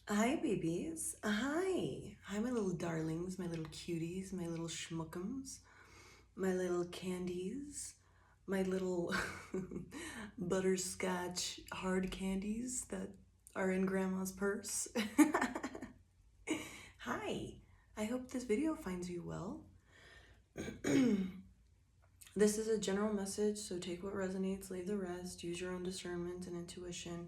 Hi, babies. Hi. Hi, my little darlings, my little cuties, my little schmuckums, my little candies, my little butterscotch hard candies that are in grandma's purse. Hi. I hope this video finds you well. This is a general message, so take what resonates, leave the rest, use your own discernment and intuition.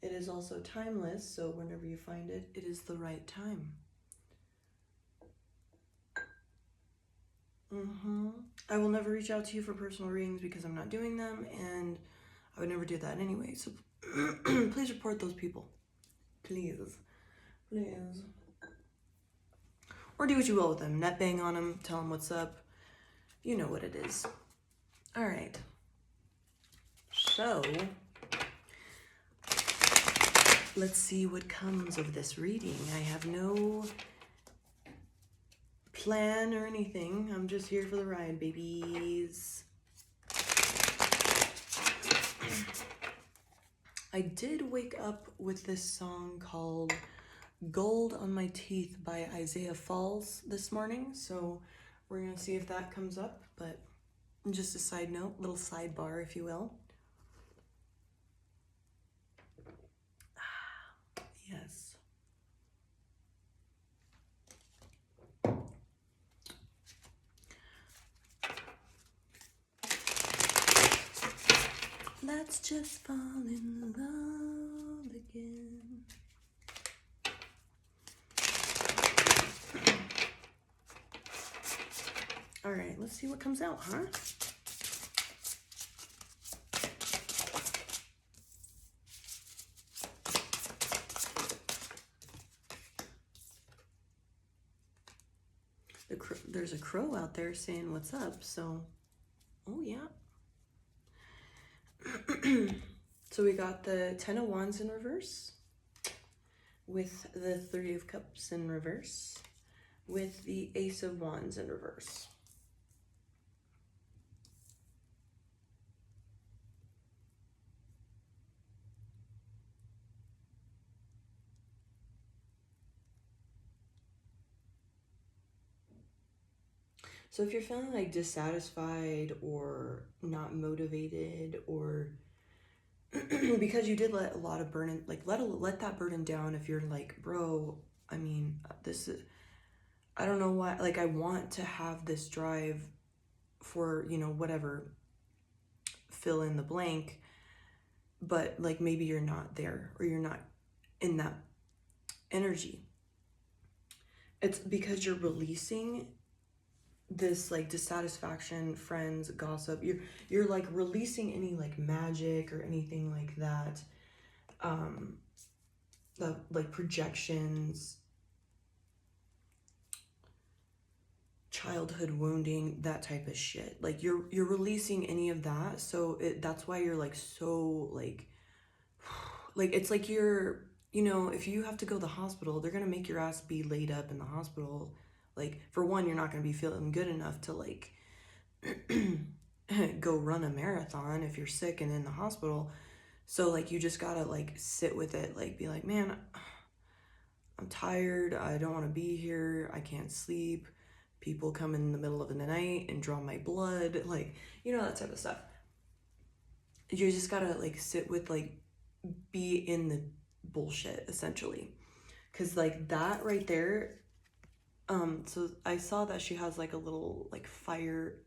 It is also timeless, so whenever you find it, it is the right time. I will never reach out to you for personal readings because I'm not doing them, and I would never do that anyway. So please report those people. Please. Please. Or do what you will with them. Net bang on them, tell them what's up. You know what it is. All right. So let's see what comes of this reading. I have no plan or anything. I'm just here for the ride, babies. I did wake up with this song called Gold on My Teeth by Isaiah Falls this morning, so we're gonna see if that comes up. But just a side note, little sidebar, if you will. Yes. Let's just fall in love again. All right, let's see what comes out, huh? There's a crow out there saying what's up, so, oh yeah. So we got the Ten of Wands in reverse, with the Three of Cups in reverse, with the Ace of Wands in reverse. So if you're feeling like dissatisfied or not motivated, or because you did let a lot of burden, like let that burden down. If you're like, bro, I mean, this is, I don't know why, like I want to have this drive for, whatever, fill in the blank, but like maybe you're not there or you're not in that energy. It's because you're releasing this like dissatisfaction, friends, gossip. You're like releasing any like magic or anything like that, the like projections, childhood wounding, that type of shit. Like you're releasing any of that, so that's why you're like so like it's like if you have to go to the hospital, they're gonna make your ass be laid up in the hospital. Like, for one, you're not gonna be feeling good enough to like go run a marathon if you're sick and in the hospital. So like you just gotta like sit with it, like be like, man, I'm tired, I don't want to be here, I can't sleep, people come in the middle of the night and draw my blood, like, that type of stuff. You just gotta like sit with, like, be in the bullshit essentially, because like that right there. So I saw that she has like a little like fire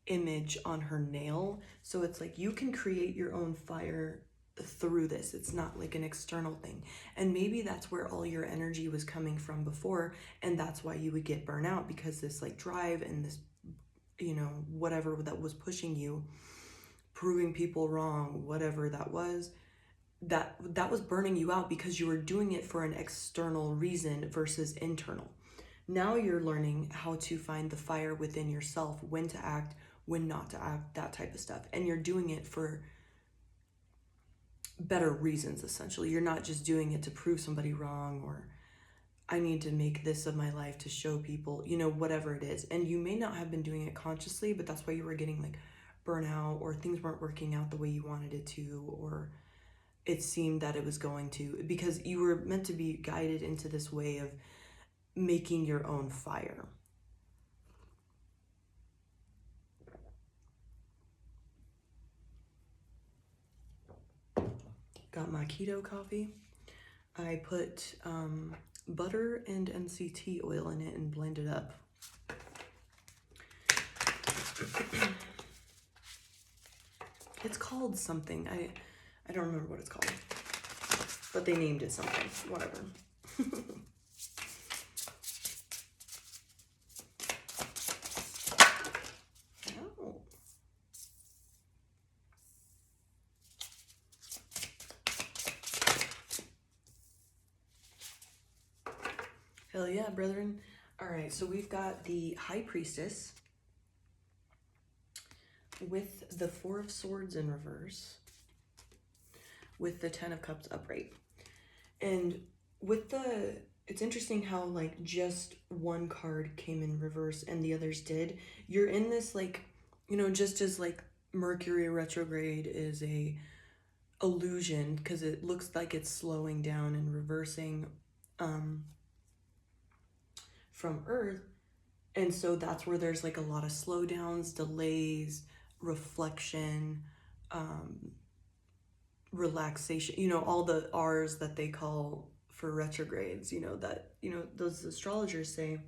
image on her nail, so it's like you can create your own fire through this. It's not like an external thing, and maybe that's where all your energy was coming from before, and that's why you would get burnout, because this like drive and this whatever that was pushing you, proving people wrong, whatever that was, that was burning you out because you were doing it for an external reason versus internal. Now you're learning how to find the fire within yourself, when to act, when not to act, that type of stuff. And you're doing it for better reasons, essentially. You're not just doing it to prove somebody wrong, or I need to make this of my life to show people, whatever it is. And you may not have been doing it consciously, but that's why you were getting like burnout, or things weren't working out the way you wanted it to, or it seemed that it was going to, because you were meant to be guided into this way of making your own fire. Got my keto coffee. I put butter and MCT oil in it and blend it up. It's called something. I don't remember what it's called, but they named it something. Whatever. Oh. Hell yeah, brethren. All right, so we've got the High Priestess with the Four of Swords in reverse, with the Ten of Cups upright. And with the, it's interesting how like just one card came in reverse and the others did. You're in this like, you know, just as like Mercury retrograde is a illusion because it looks like it's slowing down and reversing from Earth. And so that's where there's like a lot of slowdowns, delays, reflection, relaxation, you know, all the R's that they call for retrogrades, you know, that, you know, those astrologers say.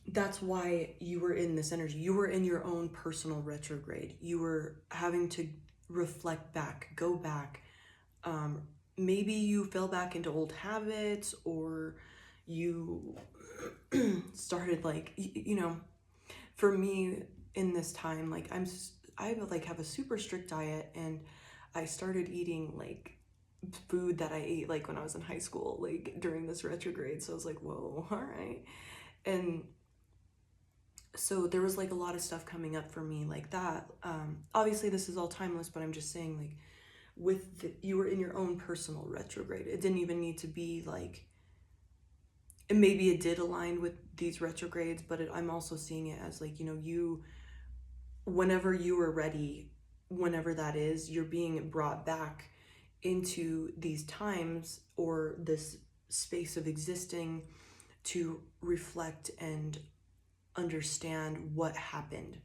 That's why you were in this energy. You were in your own personal retrograde. You were having to reflect back, go back. Maybe you fell back into old habits, or you started like, you know, for me in this time, like I like have a super strict diet, and I started eating like food that I ate like when I was in high school, like during this retrograde. So I was like, whoa, all right. And so there was like a lot of stuff coming up for me like that. Obviously this is all timeless, but I'm just saying, like, you were in your own personal retrograde. It didn't even need to be like, and maybe it did align with these retrogrades, but I'm also seeing it as like, you know, you, whenever you are ready, whenever that is, you're being brought back into these times or this space of existing to reflect and understand what happened.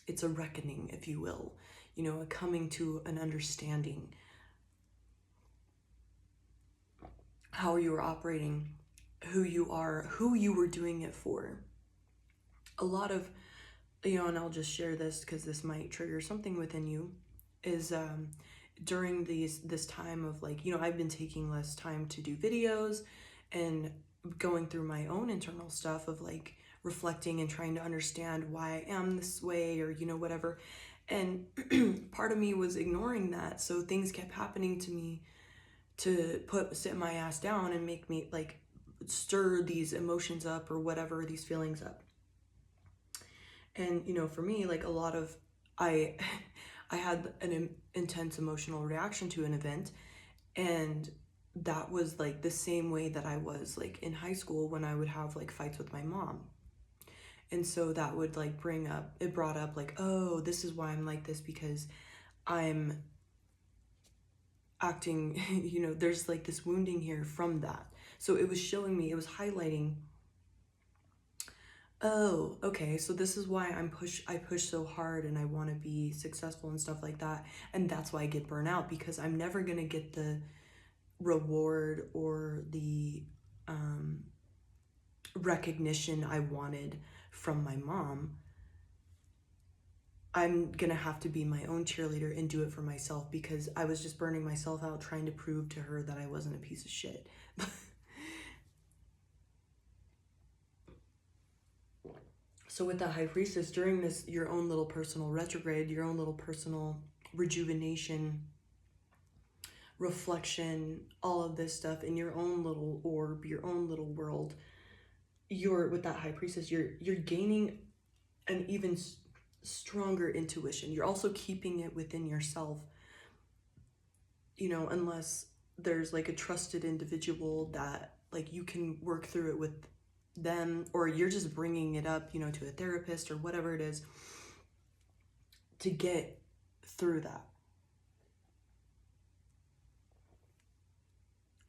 It's a reckoning, if you will, you know, a coming to an understanding how you were operating, who you are, who you were doing it for. A lot of, you know, and I'll just share this because this might trigger something within you, is during this time of like, you know, I've been taking less time to do videos and going through my own internal stuff of like reflecting and trying to understand why I am this way, or, you know, whatever. And part of me was ignoring that. So things kept happening to me to sit my ass down and make me like stir these emotions up or whatever, these feelings up. And, you know, for me, like a lot of, I had an intense emotional reaction to an event, and that was like the same way that I was like in high school when I would have like fights with my mom. And so that would like brought up like, oh, this is why I'm like this, because I'm acting, you know, there's like this wounding here from that. So it was showing me, it was highlighting, oh, okay, so this is why I push so hard and I want to be successful and stuff like that. And that's why I get burnt out, because I'm never going to get the reward or the recognition I wanted from my mom. I'm going to have to be my own cheerleader and do it for myself, because I was just burning myself out trying to prove to her that I wasn't a piece of shit. So with the High Priestess, during this, your own little personal retrograde, your own little personal rejuvenation, reflection, all of this stuff in your own little orb, your own little world, with that High Priestess, you're gaining an even stronger intuition. You're also keeping it within yourself, you know, unless there's like a trusted individual that like you can work through it with them, or you're just bringing it up, you know, to a therapist or whatever it is to get through that.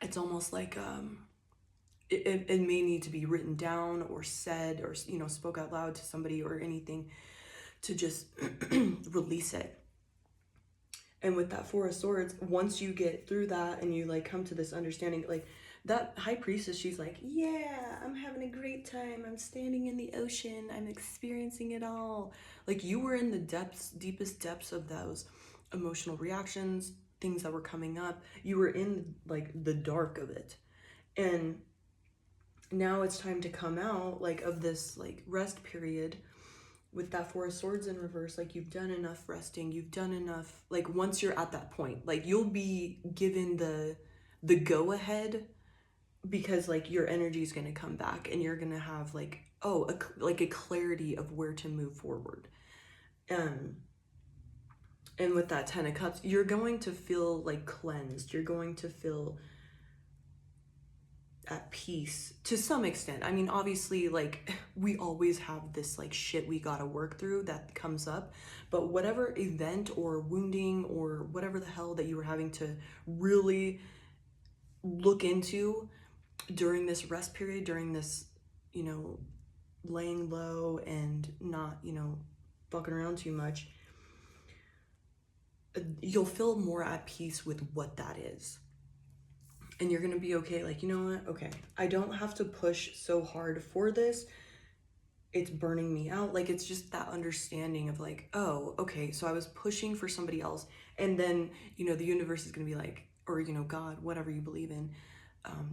it's almost like it may need to be written down or said or, you know, spoke out loud to somebody or anything to just release it. And with that Four of Swords, once you get through that and you like come to this understanding, like that High Priestess, she's like, yeah, I'm having a great time. I'm standing in the ocean. I'm experiencing it all. Like you were in the depths, deepest depths of those emotional reactions, things that were coming up. You were in like the dark of it. And now it's time to come out like of this like rest period with that Four of Swords in reverse. Like you've done enough resting, you've done enough. Like once you're at that point, like you'll be given the go ahead, because like your energy is going to come back and you're going to have like, oh, like a clarity of where to move forward. And with that Ten of Cups, you're going to feel like cleansed. You're going to feel at peace to some extent. I mean, obviously, like we always have this like shit we gotta work through that comes up, but whatever event or wounding or whatever the hell that you were having to really look into during this rest period, during this, you know, laying low and not, you know, fucking around too much, you'll feel more at peace with what that is. And you're gonna be okay, like, you know what, okay, I don't have to push so hard for this. It's burning me out. Like, it's just that understanding of like, oh, okay, so I was pushing for somebody else. And then, you know, the universe is gonna be like, or, you know, God, whatever you believe in,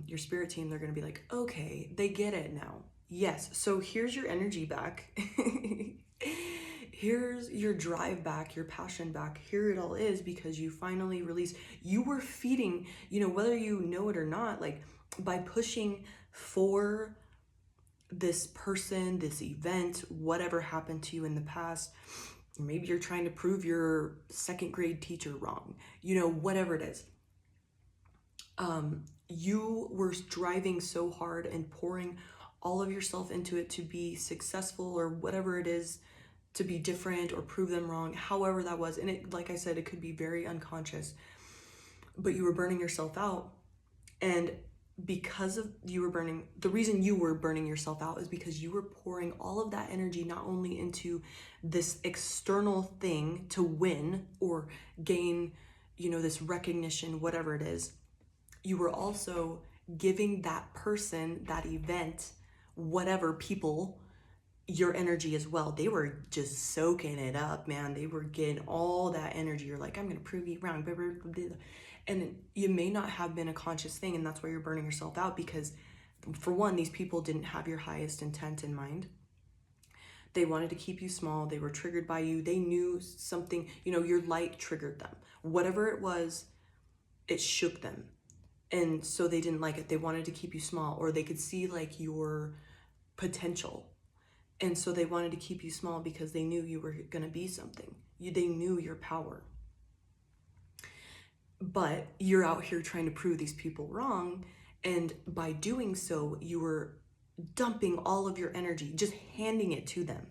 your spirit team, they're gonna be like, okay, they get it now. Yes, so here's your energy back. Here's your drive back, your passion back. Here it all is, because you finally released. You were feeding, you know, whether you know it or not, like by pushing for this person, this event, whatever happened to you in the past. Maybe you're trying to prove your second grade teacher wrong, you know, whatever it is. You were driving so hard and pouring all of yourself into it to be successful or whatever it is, to be different or prove them wrong, however that was. And it, like I said, it could be very unconscious, but you were burning yourself out. And because of you were burning, the reason you were burning yourself out is because you were pouring all of that energy not only into this external thing to win or gain, you know, this recognition, whatever it is, you were also giving that person, that event, whatever people, your energy as well. They were just soaking it up, man. They were getting all that energy. You're like, I'm gonna prove you wrong, blah, blah, blah, blah. And you may not have been a conscious thing, and that's why you're burning yourself out, because for one, these people didn't have your highest intent in mind. They wanted to keep you small. They were triggered by you. They knew something, you know, your light triggered them. Whatever it was, it shook them. And so they didn't like it. They wanted to keep you small, or they could see like your potential. And so they wanted to keep you small because they knew you were going to be something. They knew your power. But you're out here trying to prove these people wrong. And by doing so, you were dumping all of your energy, just handing it to them.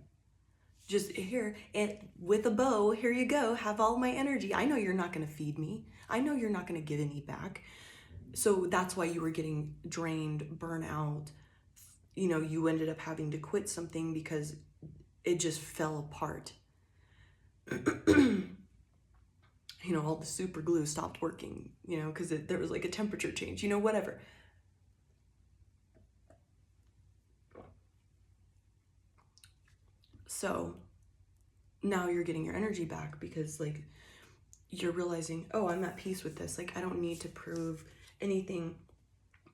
Just here, and with a bow, here you go, have all my energy. I know you're not going to feed me. I know you're not going to give any back. So that's why you were getting drained, burnout. You know, you ended up having to quit something because it just fell apart. You know, all the super glue stopped working, you know, because there was like a temperature change, you know, whatever. So now you're getting your energy back because like you're realizing, oh, I'm at peace with this. Like, I don't need to prove anything.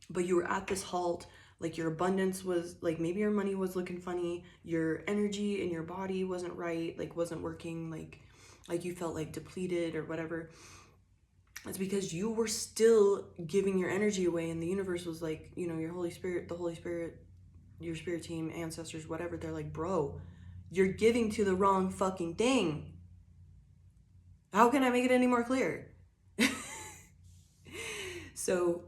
But you were at this halt. Like your abundance was like, maybe your money was looking funny, your energy in your body wasn't right, like wasn't working, like you felt like depleted or whatever. It's because you were still giving your energy away, and the universe was like, you know, your Holy Spirit, the Holy Spirit, your spirit team, ancestors, whatever, they're like, bro, you're giving to the wrong fucking thing. How can I make it any more clear? So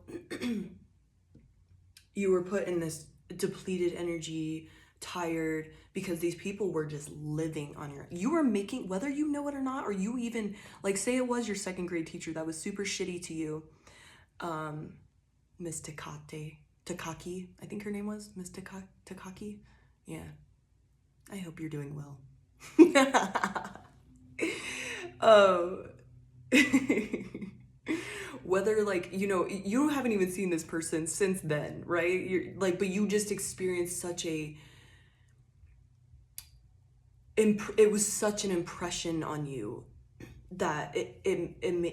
you were put in this depleted energy, tired, because these people were just living on you were making, whether you know it or not, or you even, like, say it was your second grade teacher that was super shitty to you, Miss Takaki, I think her name was Miss Takaki. Yeah, I hope you're doing well. um, whether like you haven't even seen this person since then, right? You're like, but you just experienced such a it was such an impression on you that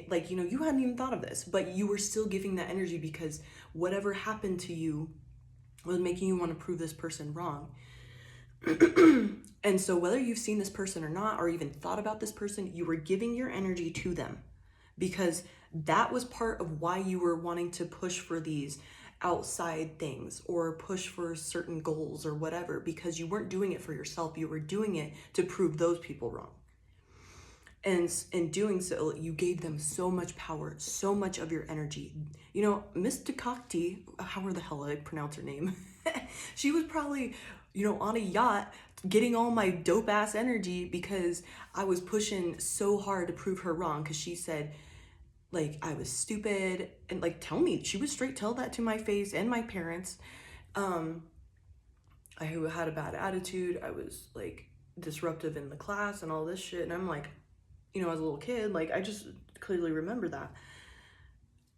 like you hadn't even thought of this, but you were still giving that energy because whatever happened to you was making you want to prove this person wrong. And so whether you've seen this person or not, or even thought about this person, you were giving your energy to them because that was part of why you were wanting to push for these outside things or push for certain goals or whatever, because you weren't doing it for yourself. You were doing it to prove those people wrong. And in doing so, you gave them so much power, so much of your energy. Miss Takakti, however the hell I pronounce her name, she was probably, on a yacht getting all my dope ass energy because I was pushing so hard to prove her wrong, because she said, like, I was stupid, and like, she would straight tell that to my face and my parents. I had a bad attitude. I was like disruptive in the class and all this shit. And I'm like, as a little kid, like, I just clearly remember that.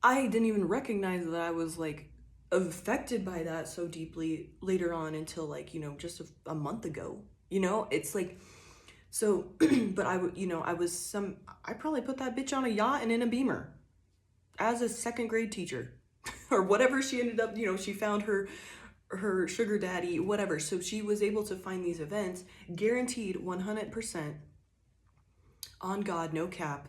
I didn't even recognize that I was like affected by that so deeply later on until like, just a month ago. It's like, so, but I probably put that bitch on a yacht and in a Beamer as a second grade teacher or whatever. She ended up, she found her sugar daddy, whatever. So she was able to find these events, guaranteed 100%. On God, no cap.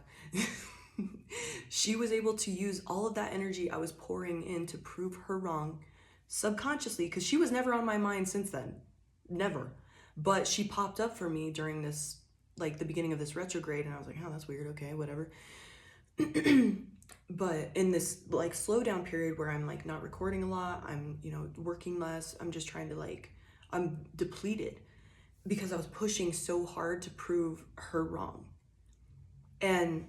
She was able to use all of that energy I was pouring in to prove her wrong subconsciously, because she was never on my mind since then. Never. But she popped up for me during this, like the beginning of this retrograde, and I was like, oh, that's weird. Okay, whatever. But in this like slowdown period where I'm like not recording a lot, I'm, working less, I'm just trying to I'm depleted because I was pushing so hard to prove her wrong. And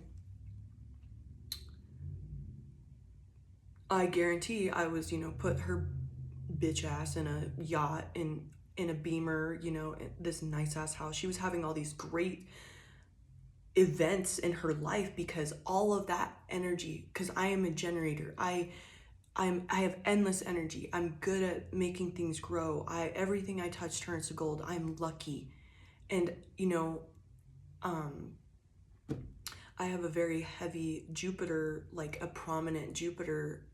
I guarantee I was, put her bitch ass in a yacht, in a Beamer, this nice ass house. She was having all these great events in her life because all of that energy, because I am a generator. I have endless energy. I'm good at making things grow. Everything I touch turns to gold. I'm lucky. And I have a very heavy Jupiter, like a prominent Jupiter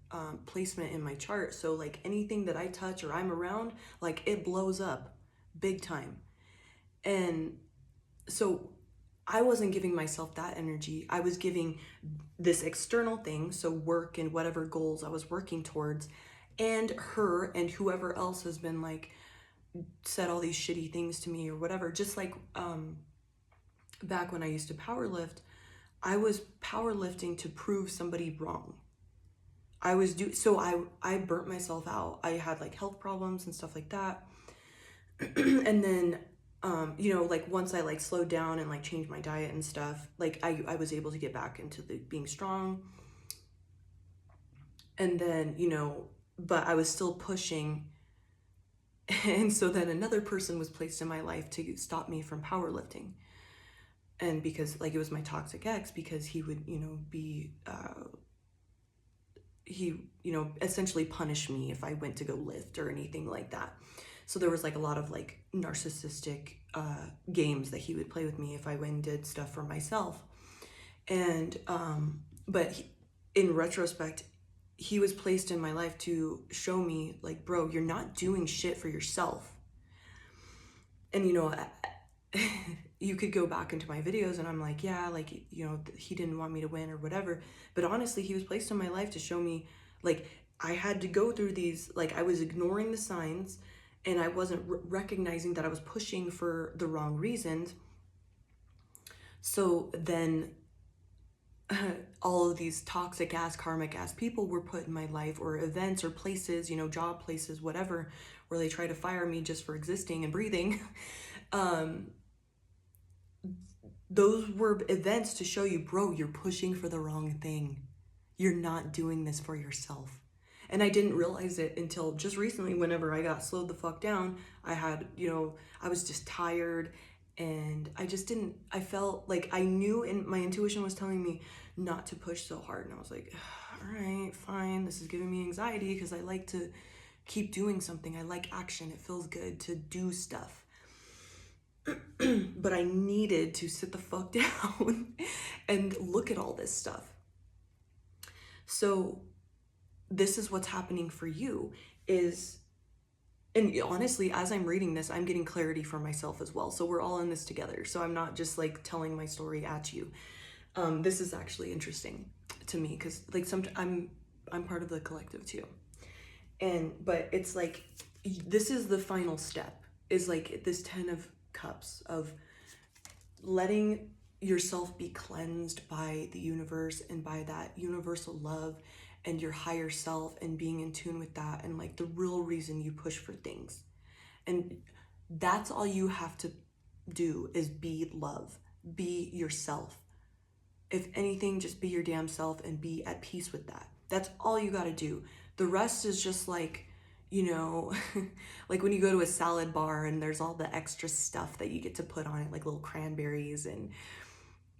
placement in my chart. So like anything that I touch or I'm around, like it blows up big time. And so I wasn't giving myself that energy. I was giving this external thing, so work and whatever goals I was working towards, and her and whoever else has been like said all these shitty things to me or whatever. Just like back when I used to powerlift, I was powerlifting to prove somebody wrong. I burnt myself out. I had like health problems and stuff like that. And then like once I like slowed down and like changed my diet and stuff, like I was able to get back into being strong. And then, but I was still pushing. And so then another person was placed in my life to stop me from powerlifting. And because like it was my toxic ex, because he would, essentially punish me if I went to go lift or anything like that. So there was like a lot of like narcissistic games that he would play with me if I went and did stuff for myself. And but in retrospect, he was placed in my life to show me like, bro, you're not doing shit for yourself. And you could go back into my videos and I'm like, yeah, like, he didn't want me to win or whatever. But honestly, he was placed in my life to show me, like, I had to go through these, like, I was ignoring the signs and I wasn't recognizing that I was pushing for the wrong reasons. So then all of these toxic ass, karmic ass people were put in my life, or events or places, job places, whatever, where they try to fire me just for existing and breathing. Those were events to show you, bro, you're pushing for the wrong thing. You're not doing this for yourself. And I didn't realize it until just recently. Whenever I got slowed the fuck down, I had, I was just tired, and I just didn't, I felt like I knew, and my intuition was telling me not to push so hard. And I was like, all right, fine. This is giving me anxiety because I like to keep doing something. I like action. It feels good to do stuff. But I needed to sit the fuck down and look at all this stuff. So this is what's happening for you is, and honestly, as I'm reading this, I'm getting clarity for myself as well. So we're all in this together. So I'm not just like telling my story at you. This is actually interesting to me because like I'm part of the collective too. But it's like, this is the final step, is like this 10 of Cups of letting yourself be cleansed by the universe and by that universal love and your higher self, and being in tune with that, and like the real reason you push for things. And that's all you have to do, is be love, be yourself. If anything, just be your damn self and be at peace with that. That's all you got to do. The rest is just like, like when you go to a salad bar and there's all the extra stuff that you get to put on it, like little cranberries and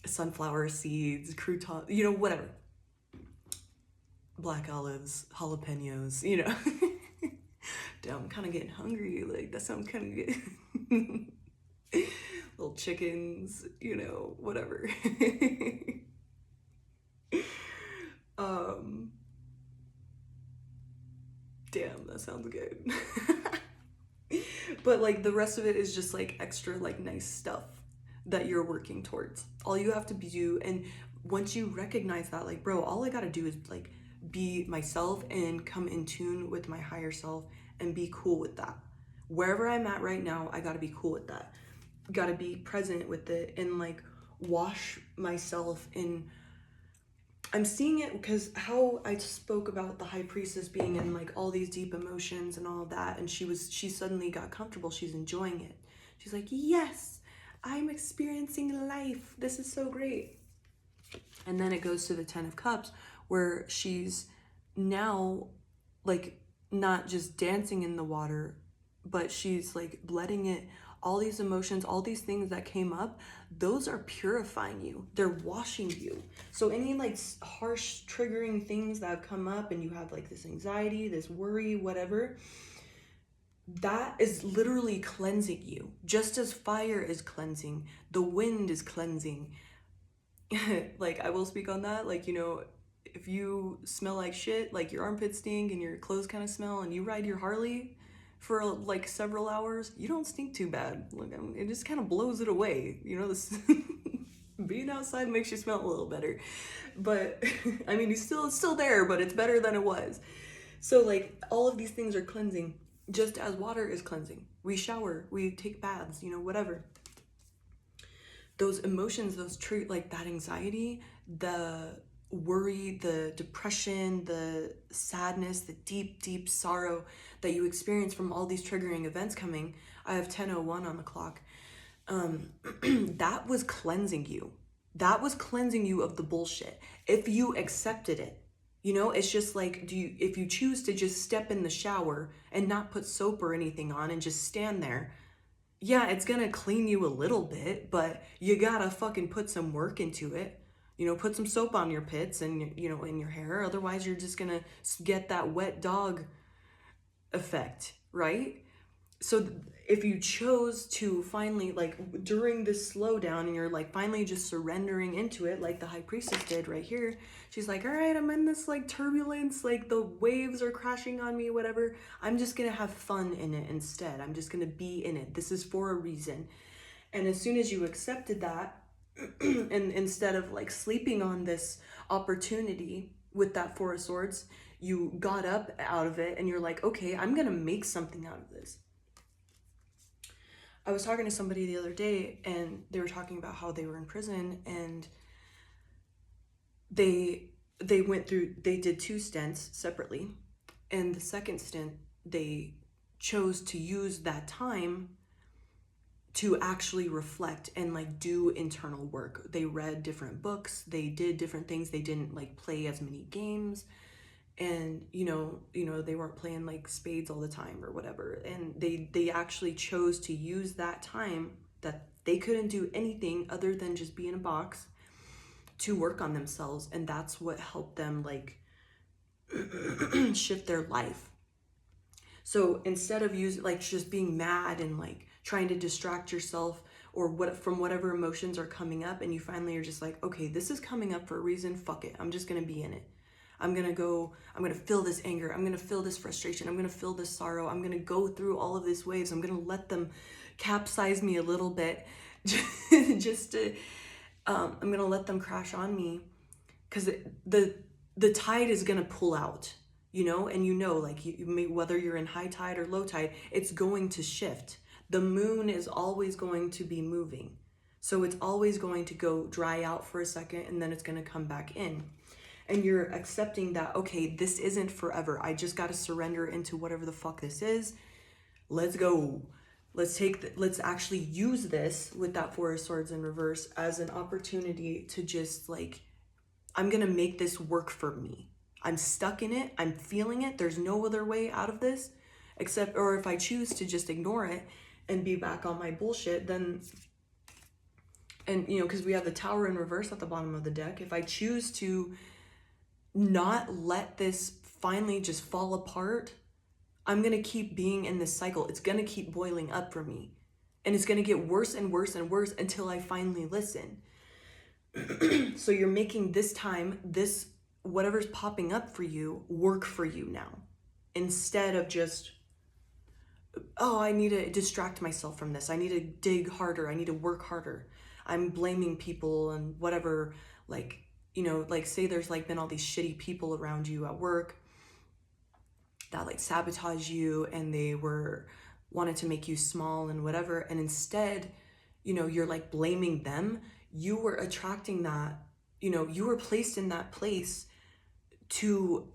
sunflower seeds, croutons, whatever. Black olives, jalapenos, Damn, I'm kind of getting hungry. Like, that sounds kind of good. Little chickens, whatever. Damn, that sounds good. But like the rest of it is just like extra like nice stuff that you're working towards. All you have to do, and once you recognize that, like, bro, all I gotta do is like be myself and come in tune with my higher self and be cool with that. Wherever I'm at right now, I gotta be cool with that. Gotta be present with it and like wash myself in. I'm seeing it because how I spoke about the high priestess being in like all these deep emotions and all that, and she suddenly got comfortable. She's enjoying it. She's like, yes, I'm experiencing life. This is so great. And then it goes to the 10 of Cups, where she's now like not just dancing in the water, but she's like letting it, all these emotions, all these things that came up, those are purifying you. They're washing you. So any like harsh triggering things that have come up and you have like this anxiety, this worry, whatever, that is literally cleansing you. Just as fire is cleansing, the wind is cleansing. Like, I will speak on that. Like, if you smell like shit, like your armpits stink and your clothes kind of smell, and you ride your Harley for like several hours, you don't stink too bad. Like, it just kind of blows it away. This being outside makes you smell a little better. But I mean, it's still there, but it's better than it was. So like all of these things are cleansing, just as water is cleansing. We shower, we take baths, whatever. Those emotions, like that anxiety, the worry, the depression, the sadness, the deep, deep sorrow that you experience from all these triggering events coming. I have 10:01 on the clock. That was cleansing you. That was cleansing you of the bullshit. If you accepted it, it's just like, if you choose to just step in the shower and not put soap or anything on and just stand there, yeah, it's gonna clean you a little bit, but you gotta fucking put some work into it. Put some soap on your pits and, in your hair. Otherwise, you're just gonna get that wet dog effect, right? So if you chose to finally, like, during this slowdown, and you're like finally just surrendering into it, like the high priestess did right here, she's like, all right, I'm in this like turbulence, like the waves are crashing on me, whatever. I'm just gonna have fun in it instead. I'm just gonna be in it. This is for a reason. And as soon as you accepted that, and instead of like sleeping on this opportunity with that Four of Swords, you got up out of it and you're like, okay, I'm gonna make something out of this. I was talking to somebody the other day, and they were talking about how they were in prison, and they did 2 stints separately, and the second stint, they chose to use that time to actually reflect and like do internal work. They read different books, they did different things, they didn't like play as many games, and they weren't playing like spades all the time or whatever, and they actually chose to use that time that they couldn't do anything other than just be in a box to work on themselves, and that's what helped them like shift their life. So instead of using like just being mad and like trying to distract yourself or what from whatever emotions are coming up, and you finally are just like, okay, this is coming up for a reason, fuck it, I'm just gonna be in it. I'm gonna feel this anger, I'm gonna feel this frustration, I'm gonna feel this sorrow, I'm gonna go through all of these waves, I'm gonna let them capsize me a little bit just to I'm gonna let them crash on me, because the tide is gonna pull out, and like you may, whether you're in high tide or low tide, it's going to shift. The moon is always going to be moving, so it's always going to go dry out for a second, and then it's going to come back in. And you're accepting that, okay, this isn't forever, I just got to surrender into whatever the fuck this is. Let's go. Let's actually use this with that Four of Swords in reverse as an opportunity to just like, I'm gonna make this work for me. I'm stuck in it, I'm feeling it, there's no other way out of this except, or if I choose to just ignore it and be back on my bullshit, then, and because we have the Tower in reverse at the bottom of the deck, if I choose to not let this finally just fall apart, I'm gonna keep being in this cycle. It's gonna keep boiling up for me, and it's gonna get worse and worse and worse until I finally listen. So you're making this time, this whatever's popping up for you, work for you now, instead of just, oh, I need to distract myself from this, I need to dig harder, I need to work harder, I'm blaming people and whatever. Like, like say there's like been all these shitty people around you at work that like sabotage you, and they wanted to make you small and whatever, and instead you're like blaming them. You were attracting that, you were placed in that place to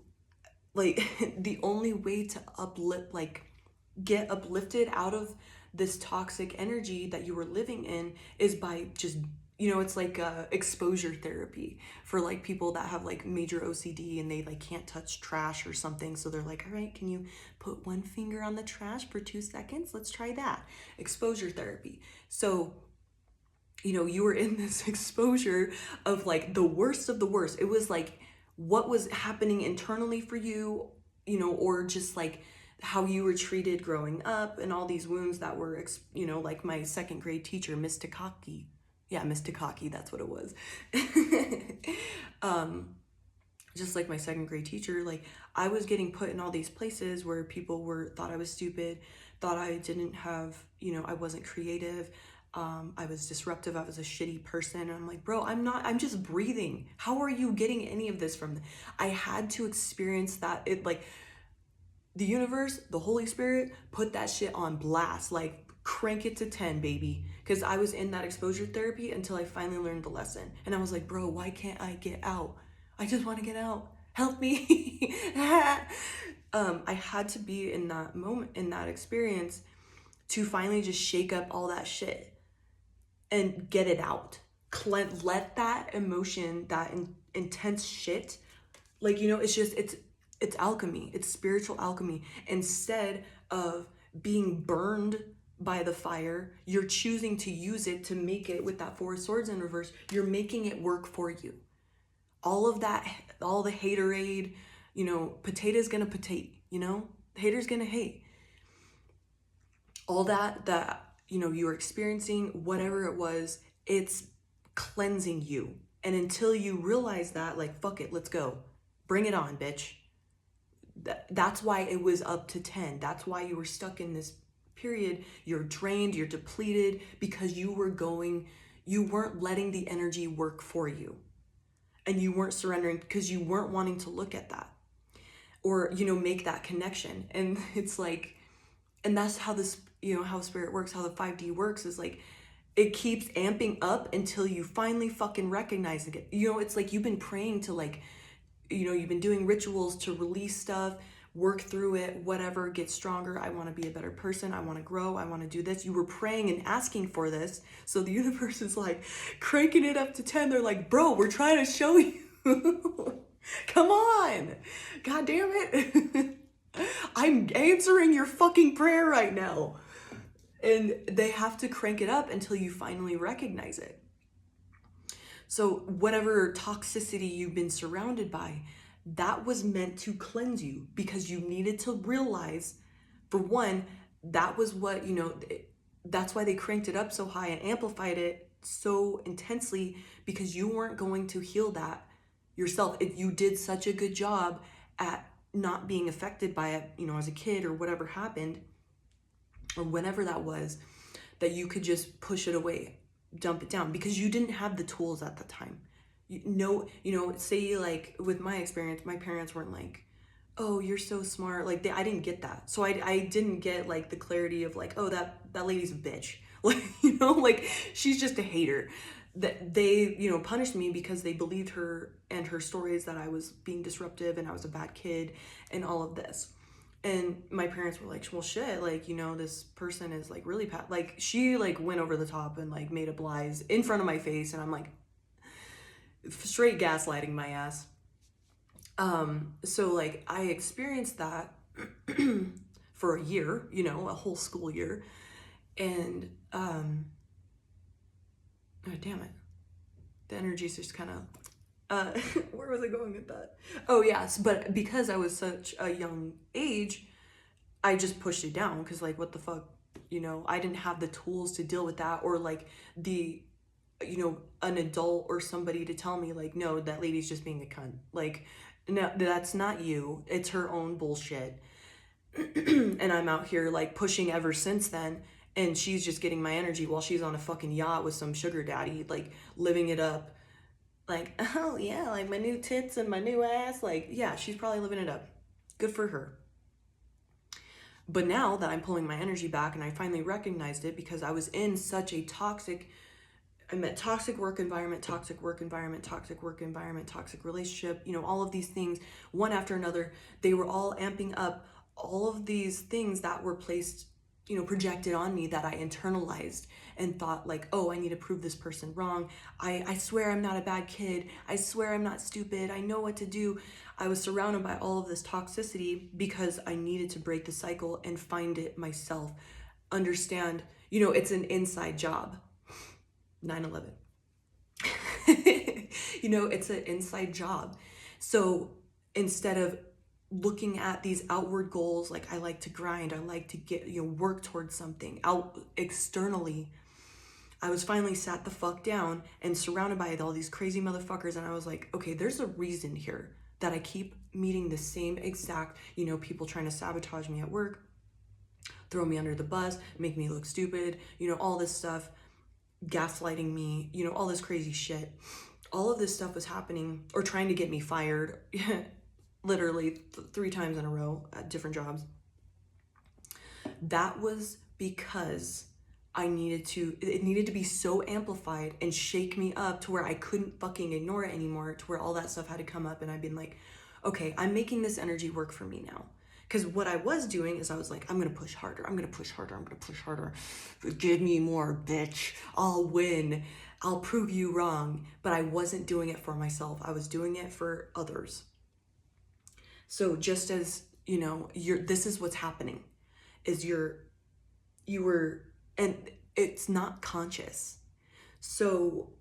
like the only way to get uplifted out of this toxic energy that you were living in is by just, it's like exposure therapy for like people that have like major OCD and they like can't touch trash or something. So they're like, all right, can you put one finger on the trash for 2 seconds? Let's try that. Exposure therapy. So, you were in this exposure of like the worst of the worst. It was like what was happening internally for you, or just like how you were treated growing up and all these wounds that were, like my 2nd grade teacher, Miss Takaki. Yeah, Miss Takaki, that's what it was. Just like my 2nd grade teacher, like I was getting put in all these places where people thought I was stupid, thought I didn't have, I wasn't creative, I was disruptive, I was a shitty person. And I'm like, bro, I'm just breathing. How are you getting any of this from me? I had to experience that. It like the universe, the Holy Spirit put that shit on blast, like crank it to 10, baby. Because I was in that exposure therapy until I finally learned the lesson. And I was like, bro, why can't I get out? I just want to get out. Help me. I had to be in that moment, in that experience, to finally just shake up all that shit and get it out. Let that emotion, that intense shit, like, it's alchemy. It's spiritual alchemy. Instead of being burned by the fire, you're choosing to use it to make it, with that Four of Swords in reverse, you're making it work for you. All of that, all the haterade, potato's gonna potate, hater's gonna hate. All that, you're experiencing, whatever it was, it's cleansing you. And until you realize that, like, fuck it, let's go. Bring it on, bitch. That's why it was up to 10. That's why you were stuck in this period. You're drained, you're depleted, because you weren't letting the energy work for you. And you weren't surrendering because you weren't wanting to look at that or, make that connection. And it's like, and that's how this, how spirit works, how the 5D works, is like, it keeps amping up until you finally fucking recognize it. It's like you've been praying to like, you've been doing rituals to release stuff, work through it, whatever, get stronger. I want to be a better person. I want to grow. I want to do this. You were praying and asking for this. So the universe is like cranking it up to 10. They're like, bro, we're trying to show you. Come on. God damn it. I'm answering your fucking prayer right now. And they have to crank it up until you finally recognize it. So whatever toxicity you've been surrounded by, that was meant to cleanse you, because you needed to realize, for one, that was what, that's why they cranked it up so high and amplified it so intensely, because you weren't going to heal that yourself. If you did such a good job at not being affected by it, as a kid or whatever happened, or whenever that was, that you could just push it away, dump it down, because you didn't have the tools at the time. Say like with my experience, my parents weren't like, oh, you're so smart. Like I didn't get that. So I didn't get like the clarity of like, oh, that lady's a bitch. Like, like she's just a hater. That they, punished me because they believed her and her stories that I was being disruptive and I was a bad kid and all of this. And my parents were like, well, shit, like, this person is like really like she like went over the top and like made up lies in front of my face. And I'm like, straight gaslighting my ass. So like I experienced that for a year, a whole school year. And, oh, damn it. The energy's just kind of, where was I going with that? Oh, yes. But because I was such a young age, I just pushed it down. Cause like, what the fuck, I didn't have the tools to deal with that, or like an adult or somebody to tell me like, no, that lady's just being a cunt. Like, no, that's not you. It's her own bullshit. And I'm out here like pushing ever since then. And she's just getting my energy while she's on a fucking yacht with some sugar daddy, like living it up. Like, oh yeah, like my new tits and my new ass. Like, yeah, she's probably living it up. Good for her. But now that I'm pulling my energy back, and I finally recognized it, because I was in such a toxic work environment, toxic relationship, all of these things, one after another, they were all amping up all of these things that were placed, projected on me, that I internalized and thought like, oh, I need to prove this person wrong. I swear I'm not a bad kid. I swear I'm not stupid. I know what to do. I was surrounded by all of this toxicity because I needed to break the cycle and find it myself. Understand, it's an inside job. 9/11. It's an inside job. So instead of looking at these outward goals, like I like to grind, I like to get, work towards something out externally, I was finally sat the fuck down and surrounded by all these crazy motherfuckers. And I was like, okay, there's a reason here that I keep meeting the same exact, people trying to sabotage me at work, throw me under the bus, make me look stupid, all this stuff, gaslighting me, all this crazy shit. All of this stuff was happening, or trying to get me fired, literally 3 times in a row at different jobs. That was because it needed to be so amplified and shake me up to where I couldn't fucking ignore it anymore, to where all that stuff had to come up. And I've been like, okay, I'm making this energy work for me now. Because what I was doing is I was like, I'm going to push harder. I'm going to push harder. I'm going to push harder. Give me more, bitch. I'll win. I'll prove you wrong. But I wasn't doing it for myself. I was doing it for others. So just as, this is what's happening, is and it's not conscious. So,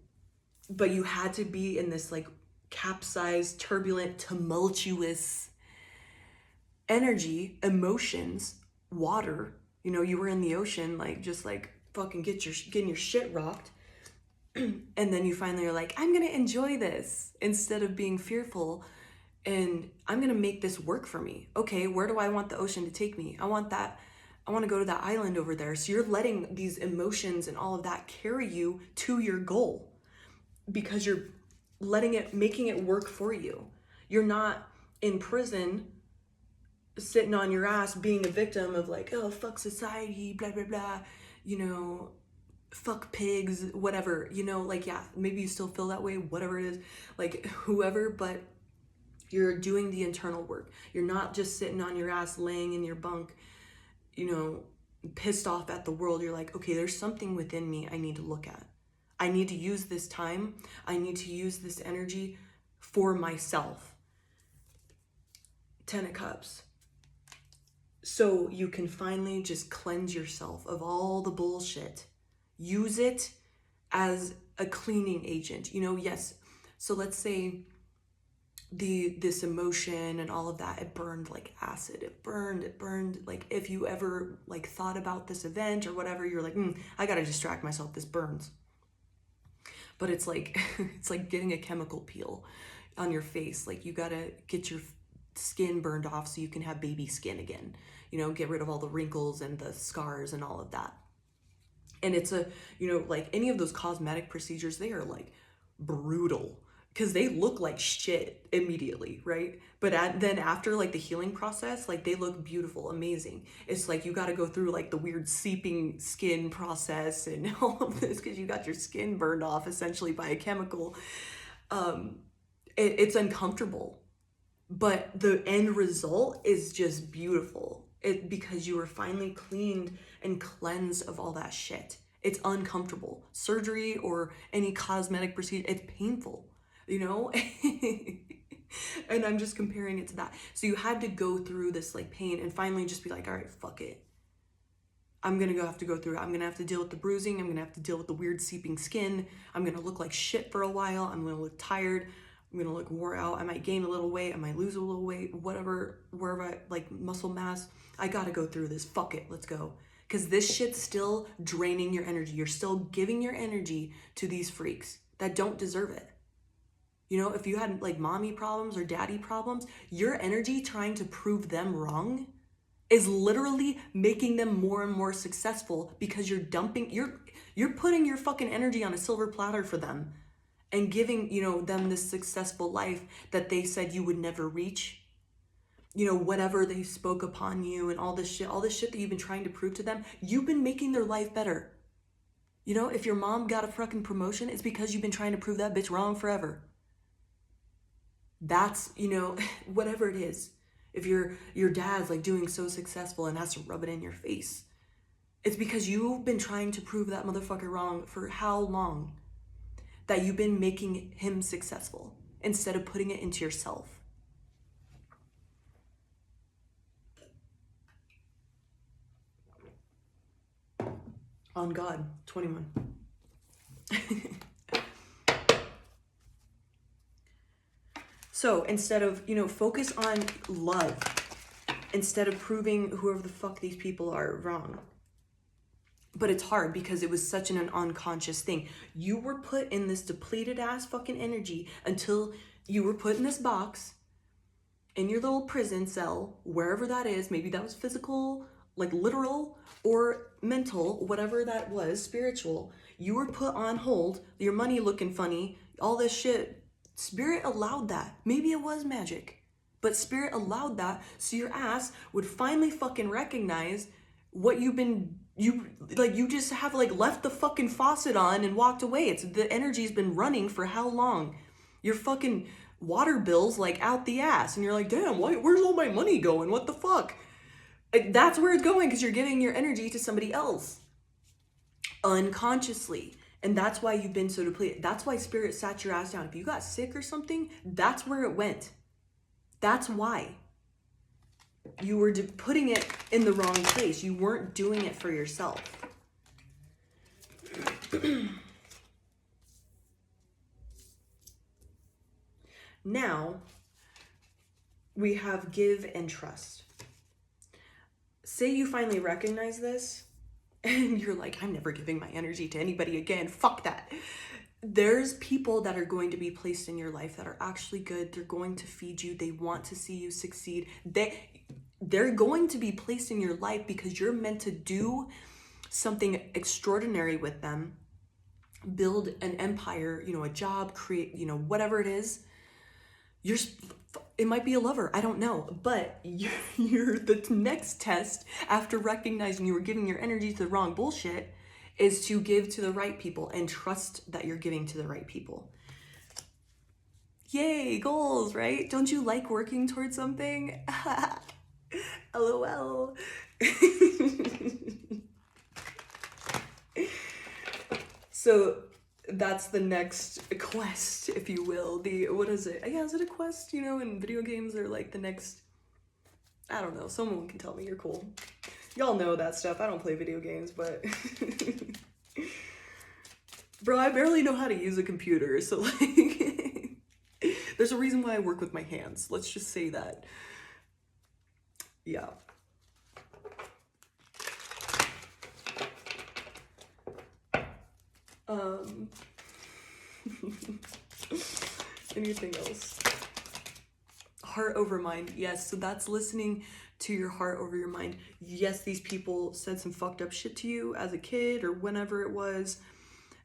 but you had to be in this like capsized, turbulent, tumultuous energy, emotions, water, you were in the ocean, like just like fucking getting your shit rocked. And then you finally are like, I'm going to enjoy this instead of being fearful. And I'm going to make this work for me. Okay, where do I want the ocean to take me? I want to go to that island over there. So you're letting these emotions and all of that carry you to your goal, because you're making it work for you. You're not in prison sitting on your ass being a victim of like, oh, fuck society, blah, blah, blah, fuck pigs, whatever, like, yeah, maybe you still feel that way, whatever it is, like whoever, but you're doing the internal work. You're not just sitting on your ass, laying in your bunk, pissed off at the world. You're like, okay, there's something within me I need to look at. I need to use this time. I need to use this energy for myself. Ten of Cups. So you can finally just cleanse yourself of all the bullshit. Use it as a cleaning agent. You know, yes. So let's say this emotion and all of that, it burned like acid. It burned. Like if you ever like thought about this event or whatever, you're like, I gotta distract myself. This burns. But it's like, it's like getting a chemical peel on your face. Like you gotta get your skin burned off so you can have baby skin again. You know, get rid of all the wrinkles and the scars and all of that. And it's a, you know, like any of those cosmetic procedures, they are like brutal because they look like shit immediately, right? But then after like the healing process, like they look beautiful, amazing. It's like you got to go through like the weird seeping skin process and all of this because you got your skin burned off essentially by a chemical. It's uncomfortable, but the end result is just beautiful. Because you were finally cleaned and cleansed of all that shit. It's uncomfortable. Surgery or any cosmetic procedure, it's painful, you know? And I'm just comparing it to that. So you had to go through this like pain and finally just be like, all right, fuck it. I'm gonna have to go through it. I'm gonna have to deal with the bruising. I'm gonna have to deal with the weird seeping skin. I'm gonna look like shit for a while. I'm gonna look tired. I'm gonna look wore out. I might gain a little weight. I might lose a little weight, whatever, wherever I like muscle mass. I gotta go through this. Fuck it, let's go. Because this shit's still draining your energy. You're still giving your energy to these freaks that don't deserve it. You know, if you had like mommy problems or daddy problems, your energy trying to prove them wrong is literally making them more and more successful because you're putting your fucking energy on a silver platter for them and giving, you know, them this successful life that they said you would never reach. You know, whatever they spoke upon you and all this shit that you've been trying to prove to them, you've been making their life better. You know, if your mom got a fucking promotion, it's because you've been trying to prove that bitch wrong forever. That's, you know, whatever it is. If your dad's like doing so successful and has to rub it in your face, it's because you've been trying to prove that motherfucker wrong for how long? That you've been making him successful instead of putting it into yourself. On God, 21. So instead of, you know, focus on love instead of proving whoever the fuck these people are wrong. But it's hard because it was such an unconscious thing. You were put in this depleted ass fucking energy until you were put in this box in your little prison cell, wherever that is. Maybe that was physical, like literal, or mental, whatever that was, spiritual. You were put on hold, your money looking funny, all this shit. Spirit allowed that. Maybe it was magic, but Spirit allowed that so your ass would finally fucking recognize what you just have like left the fucking faucet on and walked away. It's the energy's been running for how long? Your fucking water bill's like out the ass and you're like, damn, where's all my money going? What the fuck? That's where it's going because you're giving your energy to somebody else unconsciously. And that's why you've been so depleted. That's why Spirit sat your ass down. If you got sick or something, that's where it went. That's why. You were putting it in the wrong place. You weren't doing it for yourself. Now, we have give and trust. Say you finally recognize this and you're like, I'm never giving my energy to anybody again. Fuck that. There's people that are going to be placed in your life that are actually good. They're going to feed you. They want to see you succeed. They're going to be placed in your life because you're meant to do something extraordinary with them, build an empire, you know, a job, create, you know, whatever it is. It might be a lover, I don't know, but you're the next test after recognizing you were giving your energy to the wrong bullshit is to give to the right people and trust that you're giving to the right people. Yay, goals, right? Don't you like working towards something? LOL. So that's the next quest, if you will. What is it? Yeah, is it a quest? You know, in video games, they're like the next I don't know. Someone can tell me you're cool. Y'all know that stuff. I don't play video games, but bro, I barely know how to use a computer. So like, there's a reason why I work with my hands. Let's just say that. Yeah. Anything else? Heart over mind. Yes, so that's listening to your heart over your mind. Yes, these people said some fucked up shit to you as a kid or whenever it was.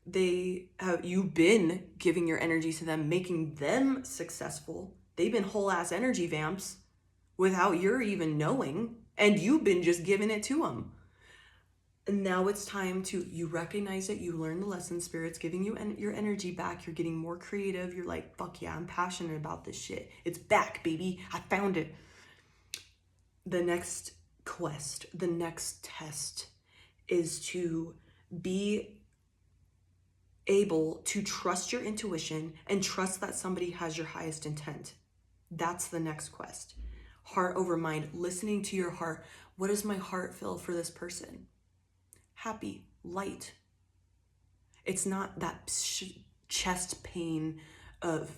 You've been giving your energy to them, making them successful. They've been whole ass energy vamps without your even knowing, and you've been just giving it to them. And now it's time to, you recognize it, you learn the lesson, Spirit's giving you your energy back, you're getting more creative, you're like, fuck yeah, I'm passionate about this shit. It's back, baby, I found it. The next quest, the next test is to be able to trust your intuition and trust that somebody has your highest intent. That's the next quest. Heart over mind, listening to your heart. What does my heart feel for this person? Happy, light. It's not that chest pain of,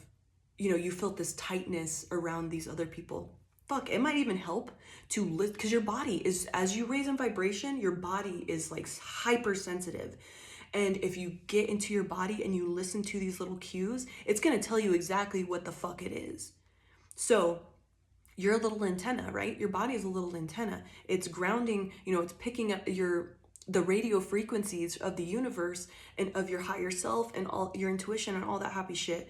you felt this tightness around these other people. Fuck, it might even help to lift, because your body is, as you raise in vibration, your body is like hypersensitive. And if you get into your body and you listen to these little cues, it's going to tell you exactly what the fuck it is. So you're a little antenna, right? Your body is a little antenna. It's grounding, it's picking up the radio frequencies of the universe and of your higher self and all your intuition and all that happy shit.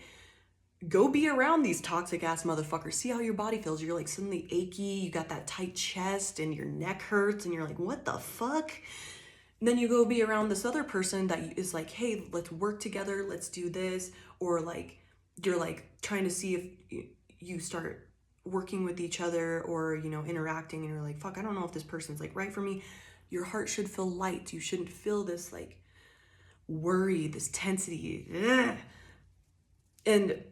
Go be around these toxic ass motherfuckers. See how your body feels. You're like suddenly achy. You got that tight chest and your neck hurts and you're like, what the fuck? And then you go be around this other person that is like, hey, let's work together. Let's do this. Or like, you're like trying to see if you start working with each other or, interacting and you're like, fuck, I don't know if this person's like right for me. Your heart should feel light. You shouldn't feel this like worry, this tensity. Ugh.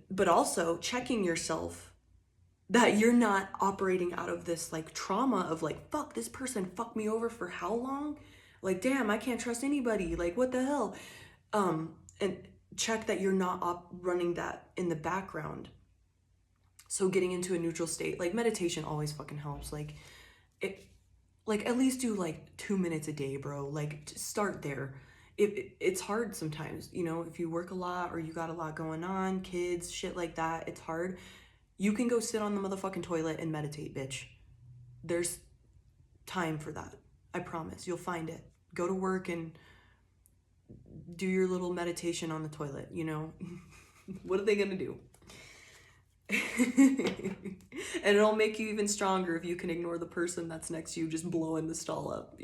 But also checking yourself that you're not operating out of this like trauma of like, fuck, this person fucked me over for how long? Like, damn, I can't trust anybody. Like, what the hell? And check that you're not running that in the background. So getting into a neutral state, like meditation always fucking helps. Like at least do like 2 minutes a day, bro. Like start there. It's hard sometimes, if you work a lot or you got a lot going on, kids, shit like that, it's hard. You can go sit on the motherfucking toilet and meditate, bitch. There's time for that. I promise. You'll find it. Go to work and do your little meditation on the toilet, What are they gonna do? And it'll make you even stronger if you can ignore the person that's next to you just blowing the stall up,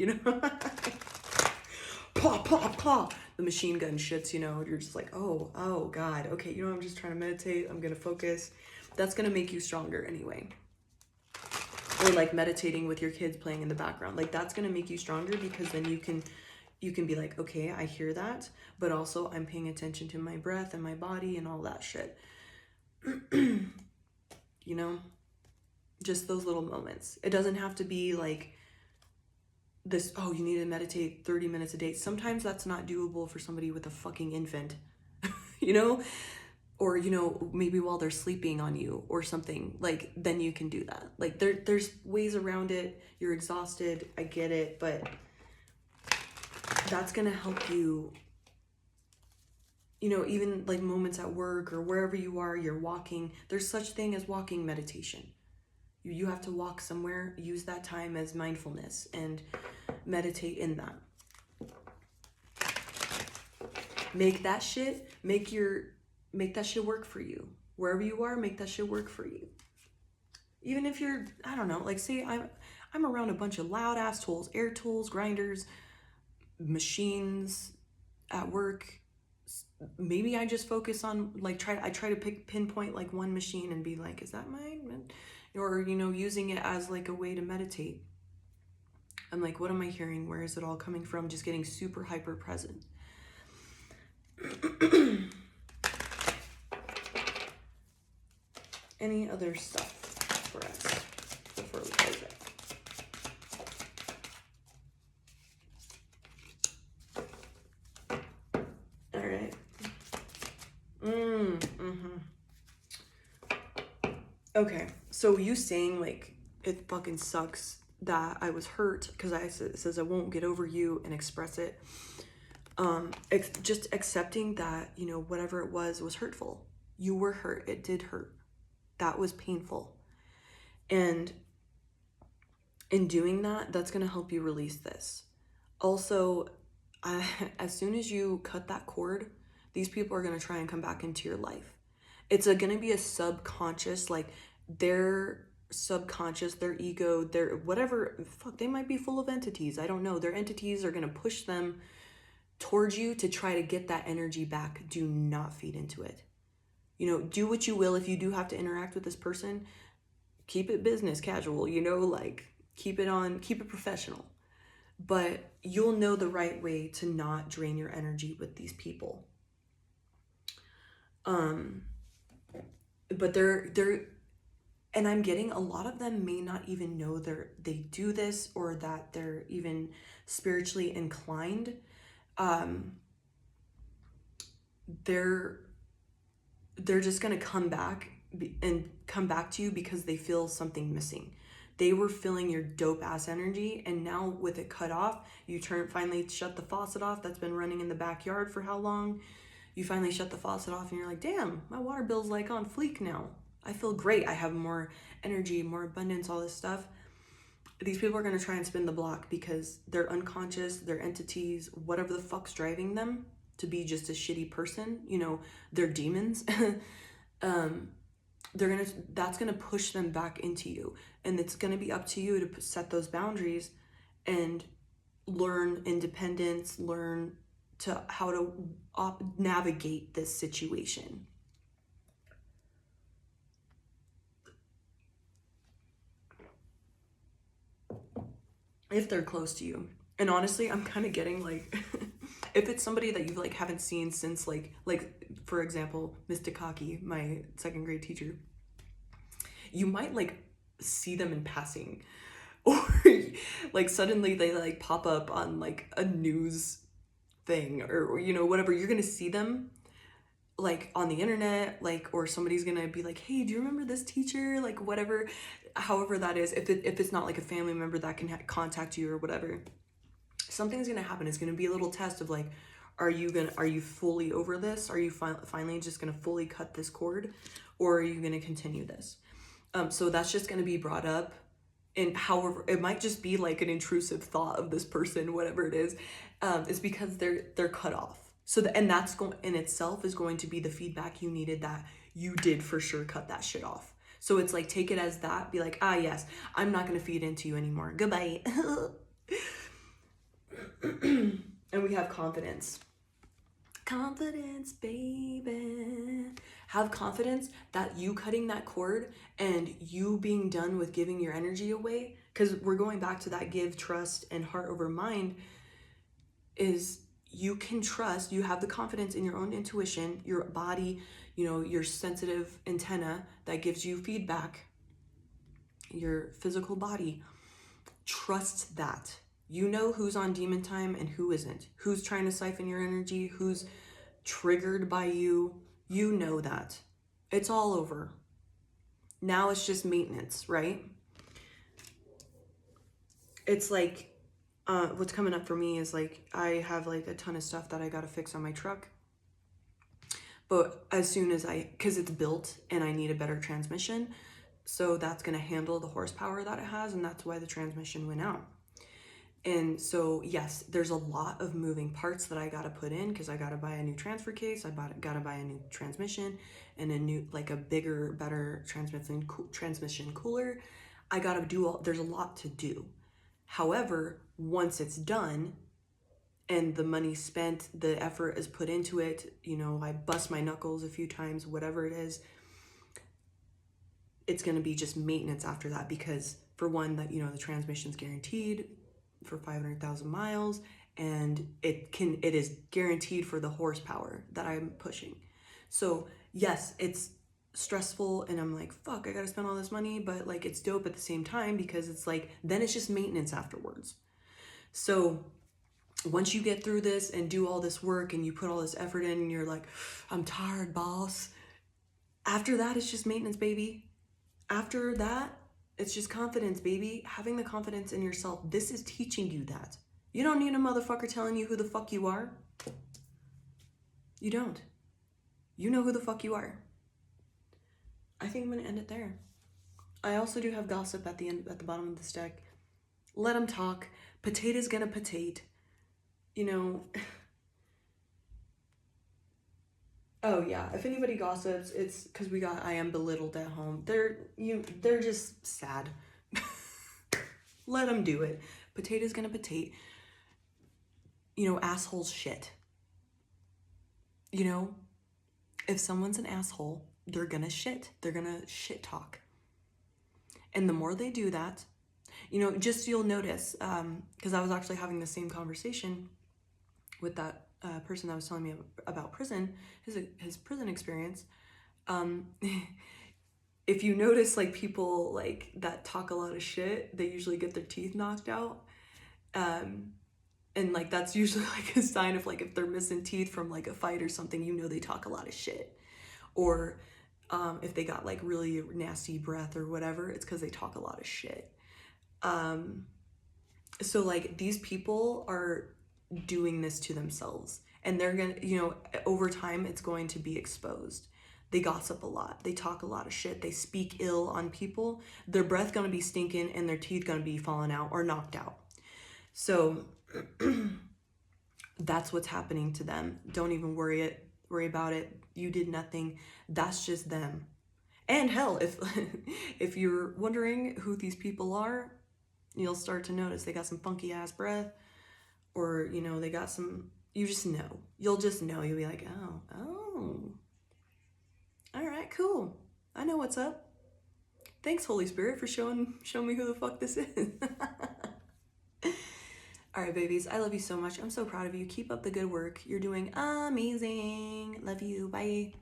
Pop, pop, pop. The machine gun shits, you're just like, oh God. Okay, I'm just trying to meditate. I'm gonna focus. That's gonna make you stronger anyway. Or like meditating with your kids playing in the background. Like that's gonna make you stronger because then you can be like, okay, I hear that, but also I'm paying attention to my breath and my body and all that shit. Just those little moments. It doesn't have to be like this, oh, you need to meditate 30 minutes a day. Sometimes that's not doable for somebody with a fucking infant, or, maybe while they're sleeping on you or something, like, then you can do that. Like there's ways around it. You're exhausted. I get it, but that's going to help you, even like moments at work or wherever you are, you're walking. There's such thing as walking meditation. You have to walk somewhere, use that time as mindfulness and meditate in that. Make that shit work for you. Wherever you are, make that shit work for you. Even if you're, I don't know, like say I'm around a bunch of loud ass tools, air tools, grinders, machines at work. Maybe I just focus on like I try to pinpoint like one machine and be like, is that mine? Or using it as like a way to meditate. I'm like, what am I hearing? Where is it all coming from? Just getting super hyper present. Any other stuff for us before we close it? Okay, so you saying like it fucking sucks that I was hurt because it says I won't get over you and express it. Just accepting that, you know, whatever it was hurtful. You were hurt. It did hurt. That was painful. And in doing that, that's going to help you release this. Also, as soon as you cut that cord, these people are going to try and come back into your life. It's going to be a subconscious, like their subconscious, their ego, their whatever, fuck, they might be full of entities. I don't know. Their entities are going to push them towards you to try to get that energy back. Do not feed into it. You know, do what you will. If you do have to interact with this person, keep it business casual, you know, like keep it professional. But you'll know the right way to not drain your energy with these people. But they're and I'm getting a lot of them may not even know they do this or that they're even spiritually inclined. They're just gonna come back to you because they feel something missing. They were feeling your dope ass energy, and now with it cut off, you finally shut the faucet off that's been running in the backyard for how long? You finally shut the faucet off and you're like, damn, my water bill's like on fleek now. I feel great. I have more energy, more abundance, all this stuff. These people are going to try and spin the block because they're unconscious, they're entities, whatever the fuck's driving them to be just a shitty person, you know, they're demons. That's gonna push them back into you, and it's gonna be up to you to set those boundaries and learn independence, learn to how to navigate this situation. If they're close to you. And honestly, I'm kind of getting like if it's somebody that you like haven't seen since like for example, Miss Takaki, my second grade teacher, you might like see them in passing, or like suddenly they like pop up on like a news thing, or you know, whatever. You're gonna see them like on the internet, like, or somebody's gonna be like, hey, do you remember this teacher, like whatever, however that is. If it's not like a family member that can contact you or whatever, something's gonna happen. It's gonna be a little test of like, are you fully over this? Are you finally just gonna fully cut this cord, or are you gonna continue this? So that's just gonna be brought up. And however, it might just be like an intrusive thought of this person, whatever it is. It's because they're cut off. So and that's going in itself is going to be the feedback you needed, that you did for sure cut that shit off. So it's like, take it as that, be like, yes, I'm not gonna feed into you anymore. Goodbye. And we have confidence. Confidence, baby. Have confidence that you cutting that cord and you being done with giving your energy away, because we're going back to that give, trust, and heart over mind, is you can trust, you have the confidence in your own intuition, your body, you know, your sensitive antenna that gives you feedback, your physical body. Trust that. You know who's on demon time and who isn't, who's trying to siphon your energy, who's triggered by you. You know that. It's all over. Now it's just maintenance, right? It's like, what's coming up for me is like, I have like a ton of stuff that I gotta fix on my truck. But as soon as because it's built and I need a better transmission, so that's gonna handle the horsepower that it has, and that's why the transmission went out. And so, yes, there's a lot of moving parts that I gotta put in, because I gotta buy a new transfer case, gotta buy a new transmission, and a new, like a bigger, better transmission cooler. I gotta do there's a lot to do. However, once it's done and the money spent, the effort is put into it, you know, I bust my knuckles a few times, whatever it is, it's gonna be just maintenance after that, because for one, that, you know, the transmission's guaranteed for 500,000 miles, and it is guaranteed for the horsepower that I'm pushing. So yes, it's stressful, and I'm like, fuck, I gotta spend all this money, but like, it's dope at the same time, because it's like, then it's just maintenance afterwards. So once you get through this and do all this work and you put all this effort in and you're like, I'm tired, boss, after that, it's just maintenance, baby. After that, it's just confidence, baby. Having the confidence in yourself. This is teaching you that. You don't need a motherfucker telling you who the fuck you are. You don't. You know who the fuck you are. I think I'm gonna end it there. I also do have gossip at the end, at the bottom of this deck. Let them talk. Potato's gonna potate. You know. Oh yeah, if anybody gossips, it's because we got I am belittled at home. They're just sad. Let them do it. Potato's gonna potate. You know, assholes shit. You know, if someone's an asshole, they're gonna shit. They're gonna shit talk. And the more they do that, you know, just you'll notice, because I was actually having the same conversation with that person that was telling me about prison, his prison experience. If you notice, like, people like that talk a lot of shit, they usually get their teeth knocked out. And like that's usually like a sign of like if they're missing teeth from like a fight or something, you know they talk a lot of shit. Or if they got like really nasty breath or whatever, it's because they talk a lot of shit. So like these people are doing this to themselves, and they're gonna, you know, over time it's going to be exposed. They gossip a lot, they talk a lot of shit, they speak ill on people, their breath gonna be stinking and their teeth gonna be falling out or knocked out. So that's what's happening to them. Don't even worry about it. You did nothing. That's just them. And hell, if you're wondering who these people are, you'll start to notice they got some funky ass breath, or you know, they got some, you just know. You'll just know. You'll be like, oh. All right, cool. I know what's up. Thanks, Holy Spirit, for showing me who the fuck this is. All right, babies, I love you so much. I'm so proud of you. Keep up the good work. You're doing amazing. Love you. Bye.